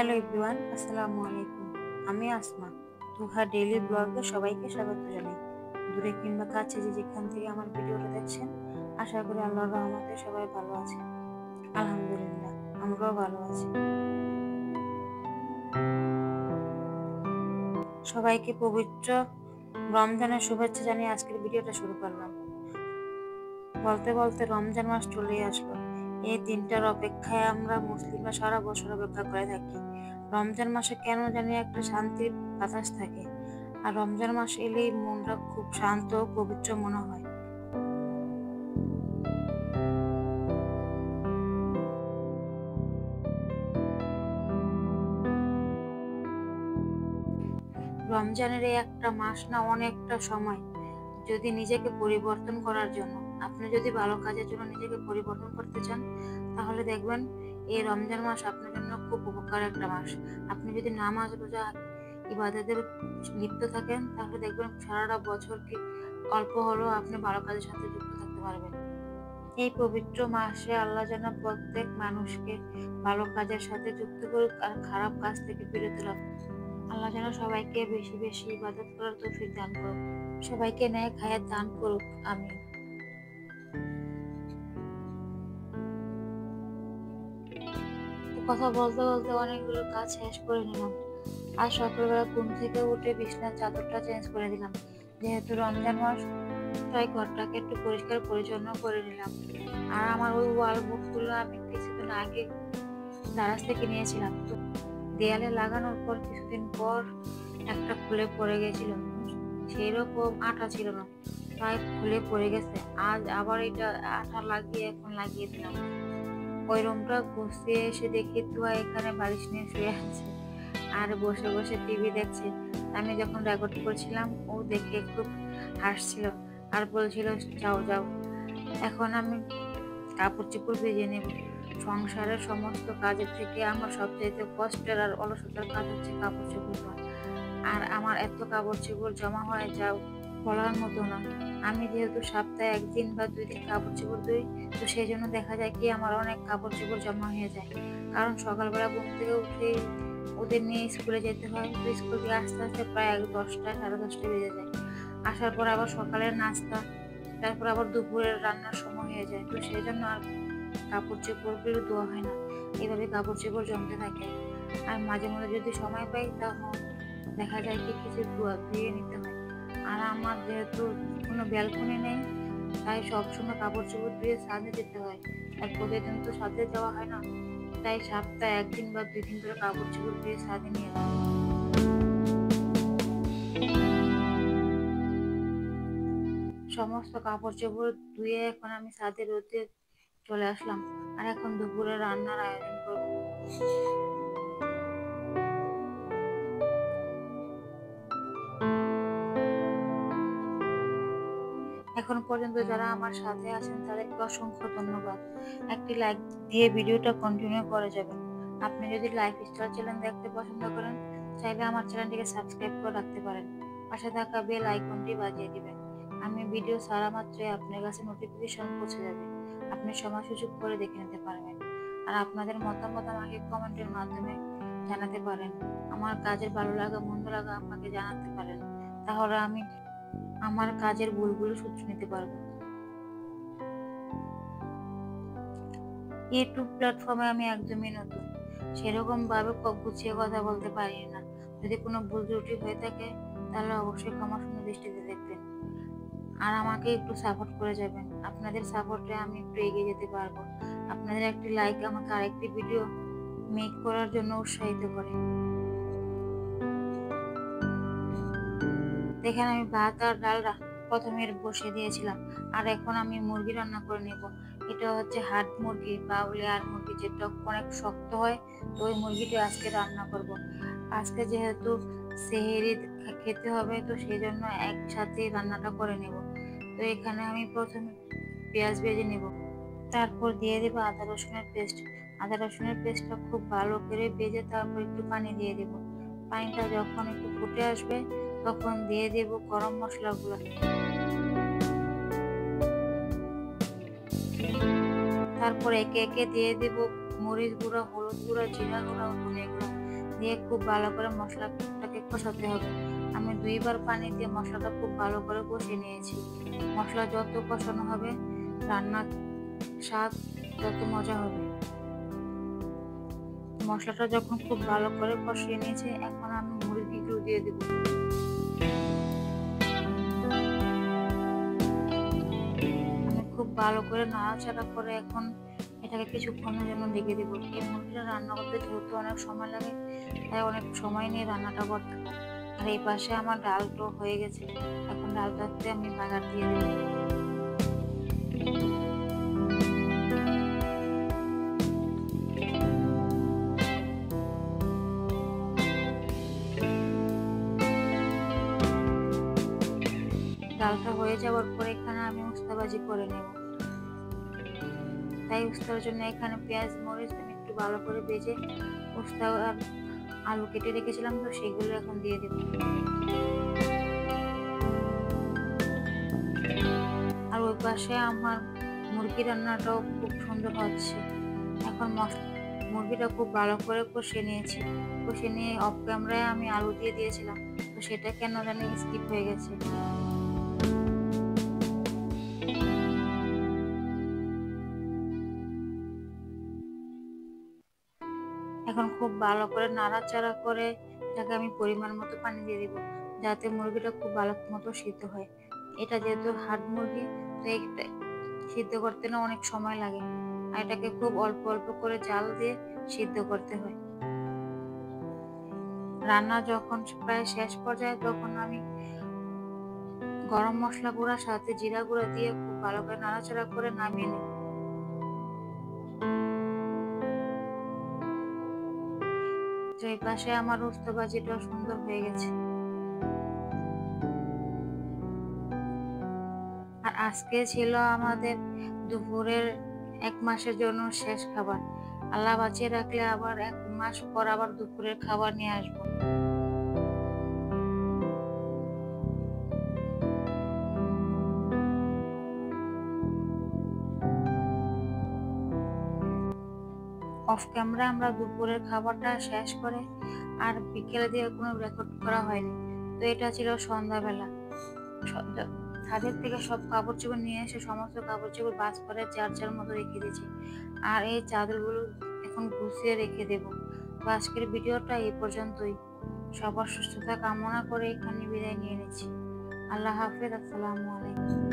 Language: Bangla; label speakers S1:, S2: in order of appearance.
S1: হ্যালো এভরিওয়ান, আসসালামু আলাইকুম। আমি আসমা। তুহা ডেইলি ব্লগে সবাইকে স্বাগত জানাই। দূরে কিংবা কাছে যে যেখান থেকে আমার ভিডিওটা দেখছেন, আশা করি আল্লাহর রহমতে সবাই ভালো আছেন। আলহামদুলিল্লাহ, আমরাও ভালো আছি। সবাইকে পবিত্র রমজানের শুভেচ্ছা জানিয়ে আজকের ভিডিওটা শুরু করলাম। বলতে বলতে রমজান মাস চলেই আসলো। এই দিনটার অপেক্ষায় আমরা মুসলিমরা সারা বছর অপেক্ষা করে থাকি। রমজান মাসে কেন জানি একটা শান্তির বাতাস থাকে, আর রমজান মাস এলেই মনটা খুব শান্ত ও পবিত্র মনে হয়। রমজানের এই একটা মাস না অনেকটা সময় যদি নিজেকে পরিবর্তন করার জন্য, আপনি যদি ভালো কাজের জন্য নিজেকে পরিবর্তন করতে চান, তাহলে দেখবেন এই রমজান মাস আপনার জন্য খুব উপকার একটা মাস। আপনি যদি নামাজ রোজা ইবাদতের লিপ্ত থাকেন, তাহলে দেখবেন সারাটা বছর কি অল্প হলেও আপনি ভালো কাজের সাথে যুক্ত থাকতে পারবেন। এই পবিত্র মাসে আল্লাহ যেন প্রত্যেক মানুষকে ভালো কাজের সাথে যুক্ত করুক আর খারাপ কাজ থেকে বিরত রাখুক। আল্লাহ যেন সবাইকে বেশি বেশি ইবাদত করার তৌফিক দান করুক, সবাইকে নেক হায়াত দান করুক, আমিন। কথা বলতে বলতে অনেকগুলো কাজ শেষ করে নিলাম। আজ সকালবেলা ঘুম থেকে উঠে বিছানার চাদরটা চেঞ্জ করে দিলাম। যেহেতু রমজান মাস, তাই ঘরটাকে একটু পরিষ্কার পরিচ্ছন্ন করে নিলাম। আর আমার ওই ওয়াল বুকগুলো আমি কিছুদিন আগে দারাজ থেকে নিয়েছিলাম, তো দেয়ালে লাগানোর পর কিছুদিন পর একটা খুলে পড়ে গেছিল, সেই রকম আঠা ছিল না, তাই খুলে পড়ে গেছে। আজ আবার এটা আঠা লাগিয়ে এখন লাগিয়ে দিলাম। ওই রুমটা গুছিয়ে এসে দেখি তুয়া এখানে বালিশ নিয়ে শুয়ে আছে আর বসে বসে টিভি দেখছে। আমি যখন রেকর্ড করছিলাম, ও দেখে খুব হাসছিল আর বলছিল, যাও যাও, এখন আমি কাপড় চোপড় ভেজে নেব। সংসারের সমস্ত কাজের থেকে আমার সবচেয়ে কষ্টের আর অলসতার কাজ হচ্ছে কাপড় চোপড় ধোয়া। আর আমার এত কাপড় চোপড় জমা হয় যা বলার মতো না। আমি যেহেতু সপ্তাহে একদিন বা 2 দিন কাপড় চোপড় ধুই, তো সেই জন্য দেখা যায় কি আমার অনেক কাপড় চোপড় জমা হয়ে যায়। কারণ সকালবেলা ঘুম থেকে উঠে ওদের নিয়ে স্কুলে যেতে হয়, তো স্কুল থেকে আস্তে আস্তে প্রায় 10টা 10:30 বেজে যায়। আসার পর আবার সকালের নাস্তা, তারপর আবার দুপুরের রান্নার সময় হয়ে যায়, তো সেই জন্য আর কাপড় চোপড়গুলো ধোয়া হয় না। এইভাবে কাপড় চোপড় জমতে থাকে। আর মাঝে মাঝে যদি সময় পাই, তখন দেখা যায় কি কিছু ধুয়ে নিতে হয়। আর আমার যেহেতু কোনো ব্যালকনি নেই, তাই সবসময় কাপড় চোপড় ধুয়ে ছাদে যেতে হয়। আর প্রতিদিন তো ছাদে যাওয়া হয় না, তাই সপ্তাহে একদিন বা 2 দিন করে কাপড় চোপড় ধুয়ে ছাদে নিয়ে যাই। সমস্ত কাপড় চোপড় ধুয়ে এখন আমি ছাদে রোদে চলে আসলাম। আর এখন দুপুরে রান্নার আয়োজন করব। এখন পর্যন্ত যারা আমার সাথে আছেন তাদেরকে অসংখ্য ধন্যবাদ। একটি লাইক দিয়ে ভিডিওটা কন্টিনিউ করে যাবেন। আপনি যদি লাইফস্টাইল চ্যানেল দেখতে পছন্দ করেন, চাইলে আমার চ্যানেলটিকে সাবস্ক্রাইব করে রাখতে পারেন। পাশে থাকা বেল আইকনটি বাজিয়ে দিবেন। আমি ভিডিও ছাড়া মাত্রই আপনার কাছে নোটিফিকেশন পৌঁছে যাবে। আপনি সময় সুযোগ করে দেখে নিতে পারবেন। আর আপনাদের মতামত আমাকে কমেন্টের মাধ্যমে জানাতে পারেন। আমার কাজের ভালো লাগা মন্দ লাগা আমাকে জানাতে পারেন, তাহলে আমি আমার কাজের ভুলগুলো শুধরে নিতে পারবো। ইউটিউব প্ল্যাটফর্মে আমি একদমই নতুন, সেরকম ভাবে গুছিয়ে কথা বলতে পারি না। যদি কোনো ভুল ত্রুটি হয়ে থাকে, তাহলে অবশ্যই ক্ষমাসুন্দর দৃষ্টিতে দেখবেন। আর আমাকে একটু সাপোর্ট করে যাবেন। আপনাদের সাপোর্টে আমি একটু এগিয়ে যেতে পারবো। আপনাদের একটি লাইক আমাকে আরেকটি ভিডিও মেক করার জন্য উৎসাহিত করে। দেখেন, আমি ভাত আর ডাল প্রথমে বসিয়ে দিয়েছিলাম, আর এখন আমি মুরগি রান্না করে নেব। এটা হচ্ছে হাড় মুরগি বা লেয়ার মুরগি, যেটা অনেক শক্ত হয়, তো ওই মুরগিটি আজকে রান্না করব। আজকে যেহেতু সেহরি খেতে হবে, তো সেই জন্য একসাথে রান্নাটা করে নেব। তো এখানে আমি প্রথমে পেঁয়াজ ভেজে নেব, তারপর দিয়ে দেবো আদা রসুনের পেস্ট। আদা রসুনের পেস্টটা খুব ভালো করে ভেজে তারপর একটু পানি দিয়ে দেব। পানিটা যখন একটু ফুটে আসবে, তখন দিয়ে দেব গরম মশলাগুলো। তারপর একে একে দিয়ে দেব মরিচ গুঁড়া, হলুদ গুঁড়া, জিরা গুঁড়া ও ধনে গুঁড়া। দিয়ে খুব ভালো করে মশলাটাকে কষাতে হবে। আমি 2 বার পানি দিয়ে মশলাটা খুব ভালো করে কষিয়ে নিয়েছি। মশলা যত কষানো হবে রান্নার স্বাদ তত মজা হবে। মশলাটা যখন খুব ভালো করে কষিয়ে নিয়েছি, এখন আমি মুরগিগুলো দিয়ে দেব। আমি খুব ভালো করে নাড়াচাড়া করে এখন এটাকে কিছুক্ষণের জন্য ঢেকে দেবো। এই মুরগিটা রান্না করতে যেহেতু অনেক সময় লাগে, তাই অনেক সময় নিয়ে রান্নাটা করতে হয়। আর এই পাশে আমার ডালটা হয়ে গেছে, এখন ডালটাতে আমি বাগার দিয়ে দেবো। ডালটা হয়ে যাওয়ার পর এখানে আমি উস্তা ভাজি করে নেব। তাই উস্তার জন্য এখানে পেঁয়াজ মরিচ আমি একটু ভালো করে ভেজে উস্তা আর আলু কেটে রেখেছিলাম, তো সেগুলো এখন দিয়ে দেব। আর ওই পাশে আমার মুরগি রান্নাটাও খুব সুন্দর হচ্ছে। এখন মুরগিটা খুব ভালো করে কষিয়ে নিয়েছি। কষিয়ে নিয়ে অফ ক্যামেরায় আমি আলু দিয়ে দিয়েছিলাম, তো সেটা কেন জানি স্কিপ হয়ে গেছে। এখন খুব ভালো করে নাড়াচাড়া করে এটাকে আমি পরিমাণ মতো পানি দিয়ে দিব, যাতে মুরগিটা খুব ভালো মতো সিদ্ধ হয়। এটা যেহেতু হাড় মুরগি, তো এটা সিদ্ধ করতে না অনেক সময় লাগে, আর এটাকে খুব অল্প অল্প করে জাল দিয়ে সিদ্ধ করতে হয়। রান্না যখন প্রায় শেষ পর্যায়ে, তখন আমি গরম মশলা গুঁড়া সাথে জিরা গুঁড়া দিয়ে খুব ভালো করে নাড়াচাড়া করে নামিয়ে নেব। তো এই পাশে আমার উস্তা ভাজিটা সুন্দর হয়ে গেছে। আর আজকে ছিল আমাদের দুপুরের 1 মাসের জন্য শেষ খাবার। আল্লাহ বাঁচিয়ে রাখলে আবার 1 মাস পর আবার দুপুরের খাবার নিয়ে আসবো। অফ ক্যামেরা আমরা দুপুরের খাবারটা শেষ করে আর বিকেলে দিয়ে কোনো রেকর্ড করা হয়নি। তো এটা ছিল সন্ধ্যাবেলা। ছাদের থেকে সব কাপড় চোপড় নিয়ে এসে সমস্ত কাপড় চোপড় ভাঁজ করে যার যার মতো রেখে দিয়েছি। আর এই চাদরগুলো এখন গুছিয়ে রেখে দেব। তো আজকের ভিডিওটা এই পর্যন্তই। সবার সুস্থতা কামনা করে এখানে বিদায় নিয়ে নিচ্ছি। আল্লাহ হাফেজ। আসসালামু আলাইকুম।